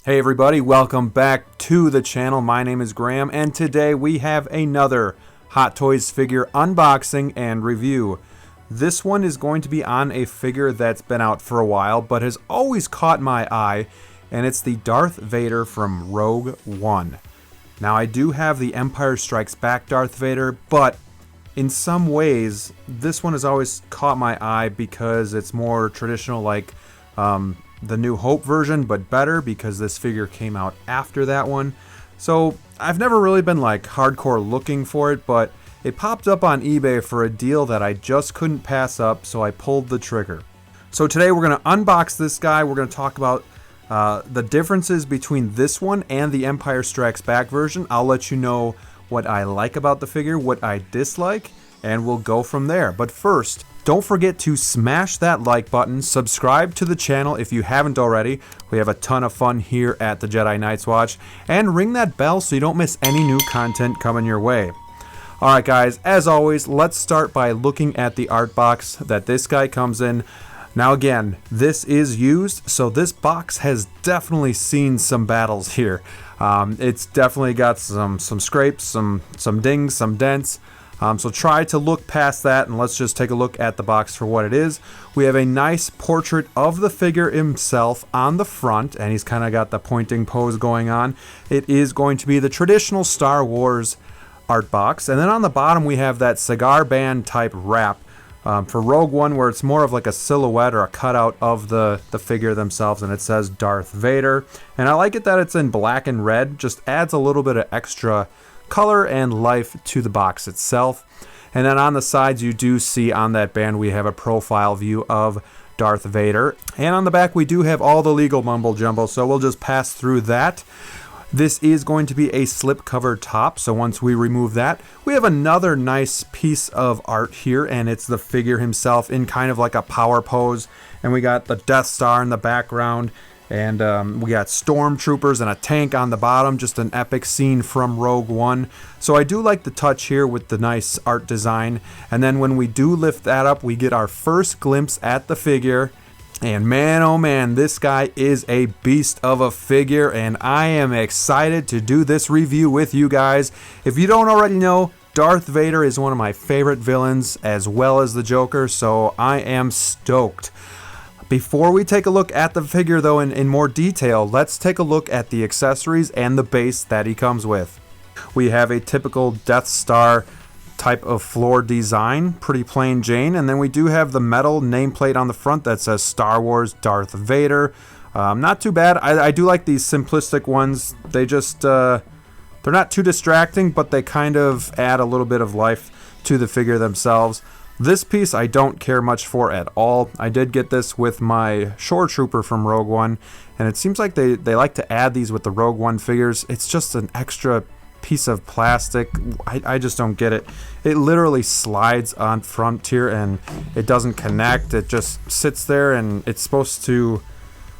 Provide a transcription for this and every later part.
Hey everybody, welcome back to the channel. My name is Graham, and today we have another Hot Toys figure unboxing and review. This one is going to be on a figure that's been out for a while, but has always caught my eye, and it's the Darth Vader from Rogue One. Now, I do have the Empire Strikes Back Darth Vader, but in some ways, this one has always caught my eye because it's more traditional, like the New Hope version, but better because this figure came out after that one. So I've never really been like hardcore looking for it, but it popped up on eBay for a deal that I just couldn't pass up, so I pulled the trigger. So today we're going to unbox this guy. We're going to talk about the differences between this one and the Empire Strikes Back version. I'll let you know what I like about the figure, what I dislike, and we'll go from there. But first, don't forget to smash that like button, subscribe to the channel if you haven't already. We have a ton of fun here at the Jedi Knights Watch, and ring that bell so you don't miss any new content coming your way. Alright guys, as always, let's start by looking at the art box that this guy comes in. Now again, this is used, so this box has definitely seen some battles here. It's definitely got some scrapes, some dings, some dents. So try to look past that, and let's just take a look at the box for what it is. We have a nice portrait of the figure himself on the front, and he's kind of got the pointing pose going on. It is going to be the traditional Star Wars art box. And then on the bottom we have that cigar band type wrap for Rogue One, where it's more of like a silhouette or a cutout of the figure themselves, and it says Darth Vader. And I like it that it's in black and red, just adds a little bit of extra color and life to the box itself. And then on the sides you do see on that band we have a profile view of Darth Vader, and on the back we do have all the legal mumbo jumbo, so we'll just pass through that. This is going to be a slipcover top, so once we remove that, we have another nice piece of art here, and it's the figure himself in kind of like a power pose, and we got the Death Star in the background. And we got stormtroopers and a tank on the bottom, just an epic scene from Rogue One. So I do like the touch here with the nice art design. And then when we do lift that up, we get our first glimpse at the figure. And man, oh man, this guy is a beast of a figure, and I am excited to do this review with you guys. If you don't already know, Darth Vader is one of my favorite villains, as well as the Joker, so I am stoked. Before we take a look at the figure though in more detail, let's take a look at the accessories and the base that he comes with. We have a typical Death Star type of floor design, pretty plain Jane, and then we do have the metal nameplate on the front that says Star Wars Darth Vader. Not too bad. I do like these simplistic ones. They just, they're not too distracting, but they kind of add a little bit of life to the figure themselves. This piece I don't care much for at all. I did get this with my Shore Trooper from Rogue One, and it seems like they like to add these with the Rogue One figures. It's just an extra piece of plastic. I just don't get it. It literally slides on front here, and it doesn't connect. It just sits there, and it's supposed to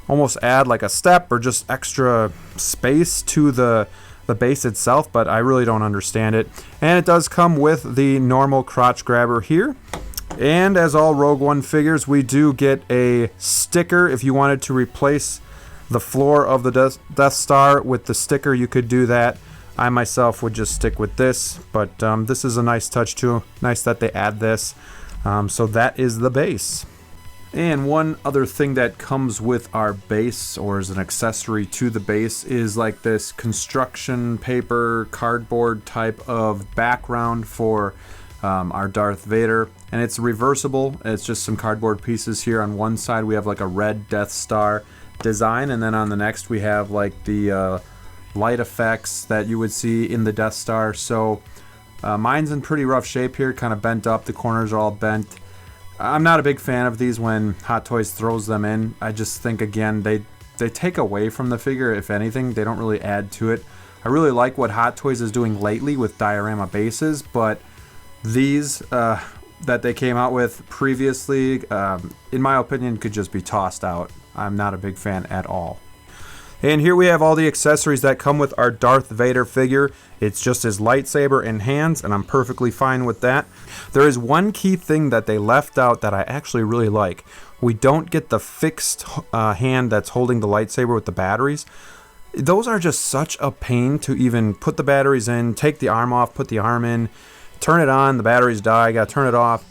almost add like a step or just extra space to the base itself, but I really don't understand it. And it does come with the normal crotch grabber here. And as all Rogue One figures, we do get a sticker. If you wanted to replace the floor of the Death Star with the sticker, you could do that. I myself would just stick with this, but this is a nice touch too. Nice that they add this. So that is the base. And one other thing that comes with our base, or as an accessory to the base, is like this construction paper, cardboard type of background for our Darth Vader. And it's reversible. It's just some cardboard pieces here. On one side we have like a red Death Star design, and then on the next we have like the light effects that you would see in the Death Star. So mine's in pretty rough shape here, kind of bent up. The corners are all bent. I'm not a big fan of these when Hot Toys throws them in. I just think, again, they take away from the figure. If anything, they don't really add to it. I really like what Hot Toys is doing lately with diorama bases, but these that they came out with previously, in my opinion, could just be tossed out. I'm not a big fan at all. And here we have all the accessories that come with our Darth Vader figure. It's just his lightsaber and hands, and I'm perfectly fine with that. There is one key thing that they left out that I actually really like. We don't get the fixed hand that's holding the lightsaber with the batteries. Those are just such a pain to even put the batteries in, take the arm off, put the arm in, turn it on, the batteries die, gotta turn it off.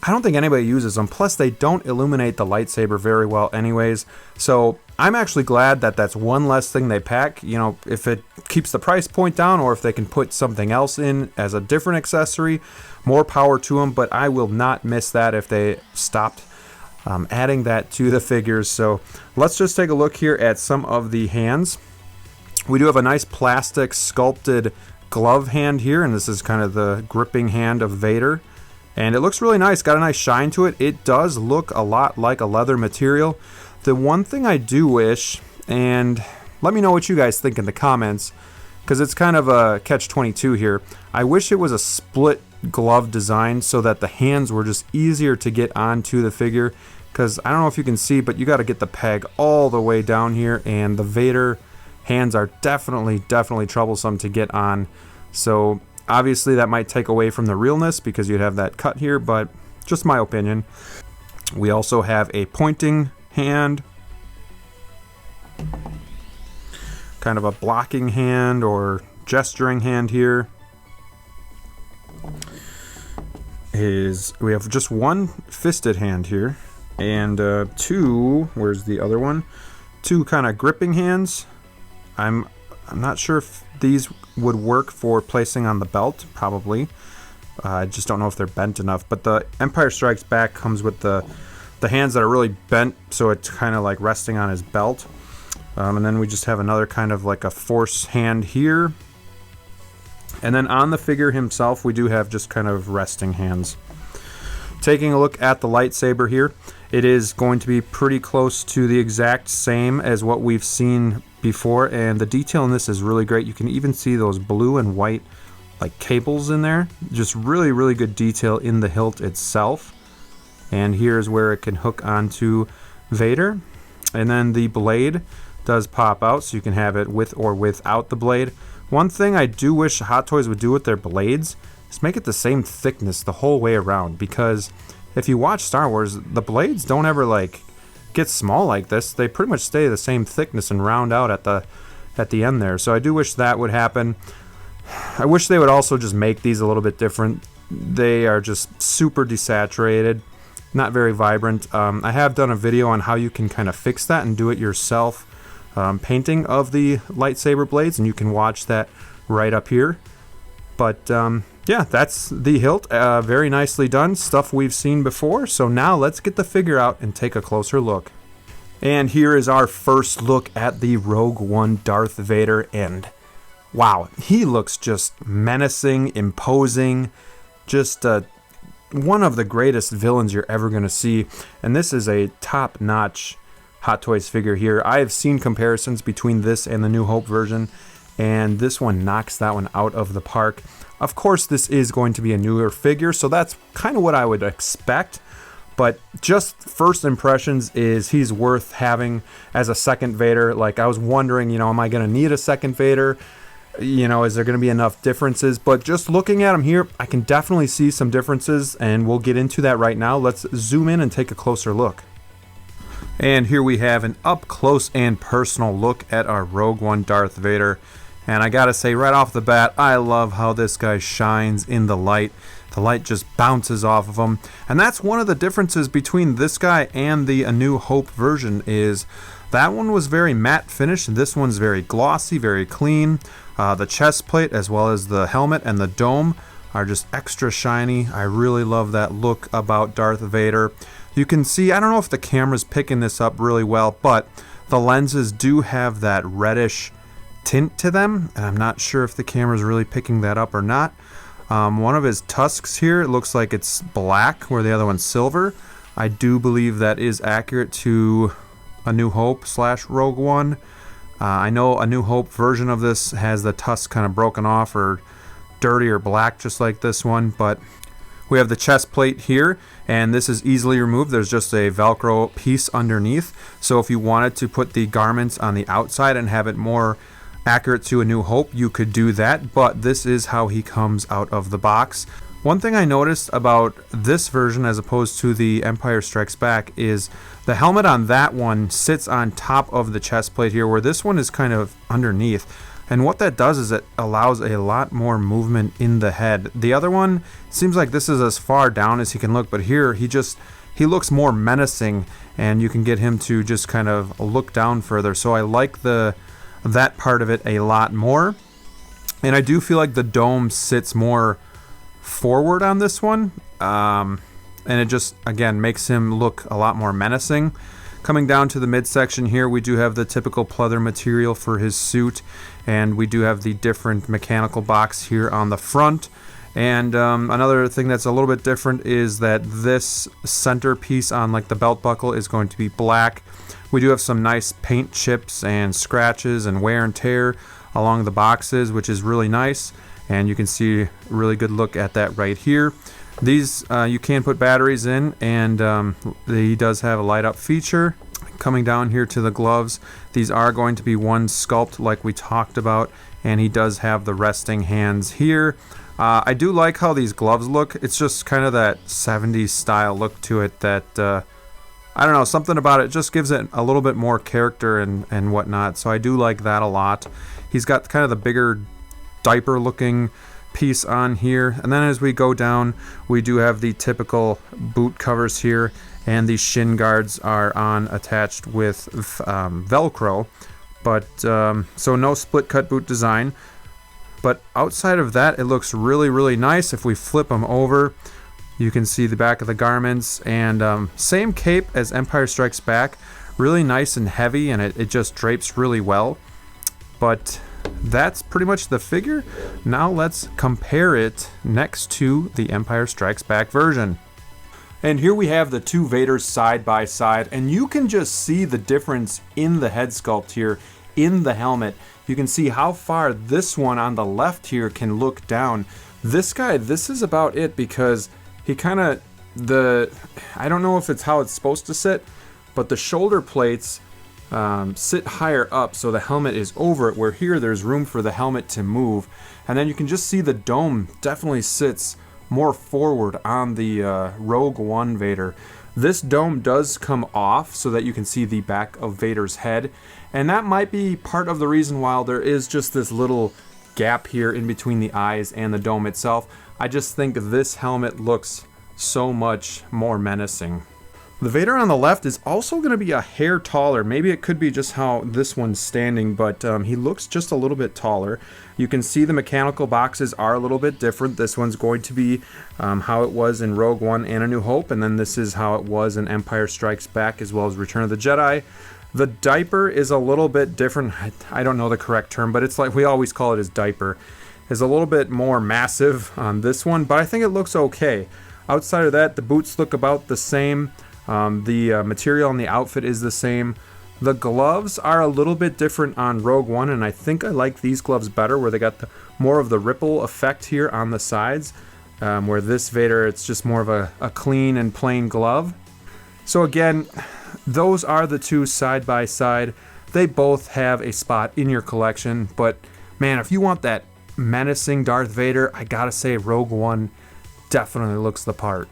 I don't think anybody uses them. Plus, they don't illuminate the lightsaber very well anyways. So I'm actually glad that that's one less thing they pack. You know, if it keeps the price point down, or if they can put something else in as a different accessory, more power to them. But I will not miss that if they stopped adding that to the figures. So let's just take a look here at some of the hands. We do have a nice plastic sculpted glove hand here, and this is kind of the gripping hand of Vader. And it looks really nice, got a nice shine to it. It does look a lot like a leather material. The one thing I do wish, and let me know what you guys think in the comments, because it's kind of a catch-22 here. I wish it was a split glove design so that the hands were just easier to get onto the figure, because I don't know if you can see, but you got to get the peg all the way down here, and the Vader hands are definitely troublesome to get on. So obviously that might take away from the realness because you'd have that cut here, but just my opinion. We also have a pointing hand, kind of a blocking hand or gesturing hand here. We have just one fisted hand here, and two, where's the other one? Two kind of gripping hands. I'm not sure if these would work for placing on the belt, probably. I just don't know if they're bent enough. But the Empire Strikes Back comes with the hands that are really bent, so it's kind of like resting on his belt. And then we just have another kind of like a force hand here. And then on the figure himself, we do have just kind of resting hands. Taking a look at the lightsaber here, it is going to be pretty close to the exact same as what we've seen before, and the detail in this is really great. You can even see those blue and white like cables in there. Just really good detail in the hilt itself. And here's where it can hook onto Vader. And then the blade does pop out, so you can have it with or without the blade. One thing I do wish Hot Toys would do with their blades is make it the same thickness the whole way around, because if you watch Star Wars, the blades don't ever like get small like this. They pretty much stay the same thickness and round out at the end there. So I do wish that would happen. I wish they would also just make these a little bit different. They are just super desaturated, not very vibrant. I have done a video on how you can kind of fix that and do it yourself, painting of the lightsaber blades, and you can watch that right up here. But yeah, that's the hilt. Very nicely done. Stuff we've seen before. So now let's get the figure out and take a closer look. And here is our first look at the Rogue One Darth Vader. And wow, he looks just menacing, imposing, just one of the greatest villains you're ever going to see. And this is a top-notch Hot Toys figure here. I have seen comparisons between this and the New Hope version, and this one knocks that one out of the park. Of course, this is going to be a newer figure, so that's kind of what I would expect. But just first impressions is he's worth having as a second Vader. Like, I was wondering, you know, am I going to need a second Vader? You know, is there going to be enough differences? But just looking at him here, I can definitely see some differences, and we'll get into that right now. Let's zoom in and take a closer look. And here we have an up close and personal look at our Rogue One Darth Vader. And I gotta say right off the bat, I love how this guy shines in the light. The light just bounces off of him. And that's one of the differences between this guy and the A New Hope version, is that one was very matte finish, and this one's very glossy, very clean. The chest plate as well as the helmet and the dome are just extra shiny. I really love that look about Darth Vader. You can see, I don't know if the camera's picking this up really well, but the lenses do have that reddish tint to them, and I'm not sure if the camera's really picking that up or not. One of his tusks here, it looks like it's black, where the other one's silver. I do believe that is accurate to A New Hope / Rogue One. I know A New Hope version of this has the tusk kind of broken off or dirty or black, just like this one, but we have the chest plate here, and this is easily removed. There's just a Velcro piece underneath, so if you wanted to put the garments on the outside and have it more accurate to A New Hope, you could do that, but this is how he comes out of the box. One thing I noticed about this version as opposed to the Empire Strikes Back is the helmet on that one sits on top of the chest plate here, where this one is kind of underneath. And what that does is it allows a lot more movement in the head. The other one seems like this is as far down as he can look, but here he looks more menacing, and you can get him to just kind of look down further. So I like that part of it a lot more. And I do feel like the dome sits more forward on this one, and it just again makes him look a lot more menacing. Coming down to the midsection here, we do have the typical pleather material for his suit, and we do have the different mechanical box here on the front. And another thing that's a little bit different is that this center piece on like the belt buckle is going to be black. We do have some nice paint chips and scratches and wear and tear along the boxes, which is really nice. And you can see a really good look at that right here. These you can put batteries in, and he does have a light up feature. Coming down here to the gloves, these are going to be one sculpt like we talked about, and he does have the resting hands here. I do like how these gloves look. It's just kind of that 70s style look to it that I don't know, something about it just gives it a little bit more character and whatnot. So I do like that a lot. He's got kind of the bigger diaper looking piece on here, and then as we go down, we do have the typical boot covers here, and the shin guards are attached with Velcro, but so no split cut boot design. But outside of that, it looks really, really nice. If we flip them over, you can see the back of the garments, and same cape as Empire Strikes Back, really nice and heavy, and it just drapes really well. But that's pretty much the figure. Now let's compare it next to the Empire Strikes Back version. And here we have the two Vaders side by side, and you can just see the difference in the head sculpt here, in the helmet. You can see how far this one on the left here can look down. This guy, this is about it, because he kind of, I don't know if it's how it's supposed to sit, but the shoulder plates sit higher up, so the helmet is over it, where here there's room for the helmet to move. And then you can just see the dome definitely sits more forward on the Rogue One Vader. This dome does come off so that you can see the back of Vader's head, and that might be part of the reason why there is just this little gap here in between the eyes and the dome itself. I just think this helmet looks so much more menacing. The Vader on the left is also going to be a hair taller. Maybe it could be just how this one's standing, but he looks just a little bit taller. You can see the mechanical boxes are a little bit different. This one's going to be how it was in Rogue One and A New Hope, and then this is how it was in Empire Strikes Back as well as Return of the Jedi. The diaper is a little bit different. I don't know the correct term, but it's like we always call it as diaper. It's a little bit more massive on this one, but I think it looks okay. Outside of that, the boots look about the same. The material on the outfit is the same. The gloves are a little bit different on Rogue One, and I think I like these gloves better, where they got more of the ripple effect here on the sides, where this Vader, it's just more of a clean and plain glove. So again, those are the two side by side. They both have a spot in your collection, but man, if you want that menacing Darth Vader, I gotta say Rogue One definitely looks the part.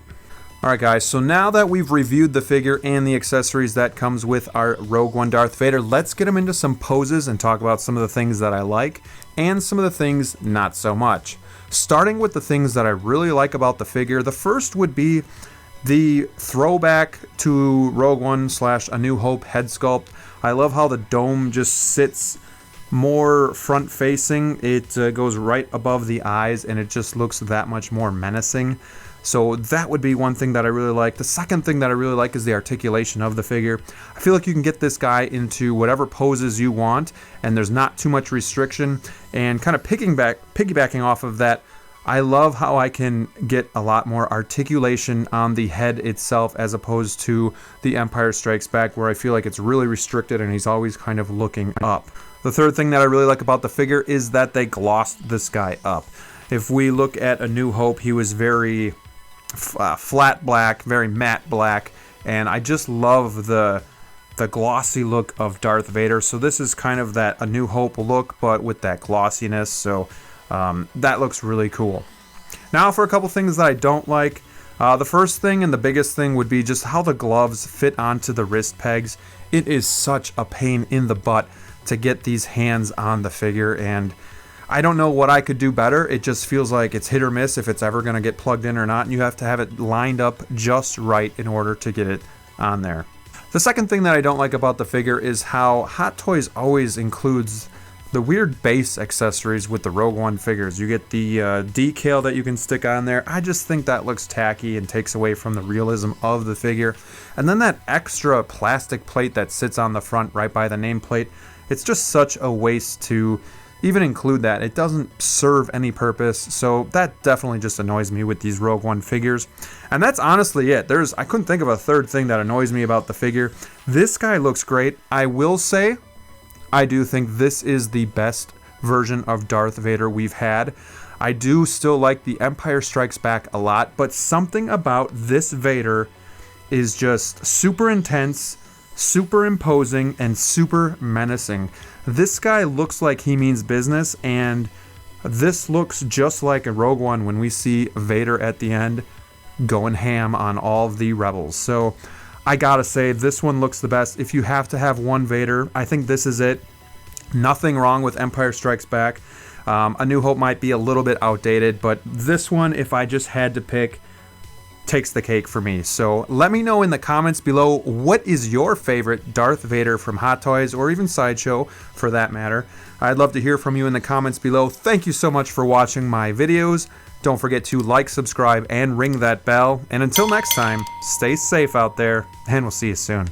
Alright guys, so now that we've reviewed the figure and the accessories that comes with our Rogue One Darth Vader, let's get him into some poses and talk about some of the things that I like and some of the things not so much. Starting with the things that I really like about the figure, the first would be the throwback to Rogue One / A New Hope head sculpt. I love how the dome just sits more front facing. It goes right above the eyes, and it just looks that much more menacing. So that would be one thing that I really like. The second thing that I really like is the articulation of the figure. I feel like you can get this guy into whatever poses you want, and there's not too much restriction. And kind of piggybacking off of that, I love how I can get a lot more articulation on the head itself as opposed to the Empire Strikes Back, where I feel like it's really restricted and he's always kind of looking up. The third thing that I really like about the figure is that they glossed this guy up. If we look at A New Hope, he was very flat black, very matte black, and I just love the glossy look of Darth Vader. So this is kind of that A New Hope look, but with that glossiness, so that looks really cool. Now for a couple things that I don't like. The first thing and the biggest thing would be just how the gloves fit onto the wrist pegs. It is such a pain in the butt to get these hands on the figure, and I don't know what I could do better. It just feels like it's hit or miss if it's ever going to get plugged in or not, and you have to have it lined up just right in order to get it on there. The second thing that I don't like about the figure is how Hot Toys always includes the weird base accessories with the Rogue One figures. You get the decal that you can stick on there. I just think that looks tacky and takes away from the realism of the figure. And then that extra plastic plate that sits on the front right by the nameplate, it's just such a waste to even include that. It doesn't serve any purpose, so that definitely just annoys me with these Rogue One figures. And that's honestly it. I couldn't think of a third thing that annoys me about the figure. This guy looks great. I will say, I do think this is the best version of Darth Vader we've had. I do still like the Empire Strikes Back a lot, but something about this Vader is just super intense, super imposing, and super menacing. This guy looks like he means business, and this looks just like a Rogue One when we see Vader at the end going ham on all of the rebels. So I gotta say, this one looks the best. If you have to have one Vader, I think this is it. Nothing wrong with Empire Strikes Back. A New Hope might be a little bit outdated, but this one, if I just had to pick, takes the cake for me. So let me know in the comments below, what is your favorite Darth Vader from Hot Toys, or even Sideshow for that matter. I'd love to hear from you in the comments below. Thank you so much for watching my videos. Don't forget to like, subscribe, and ring that bell. And until next time, stay safe out there, and we'll see you soon.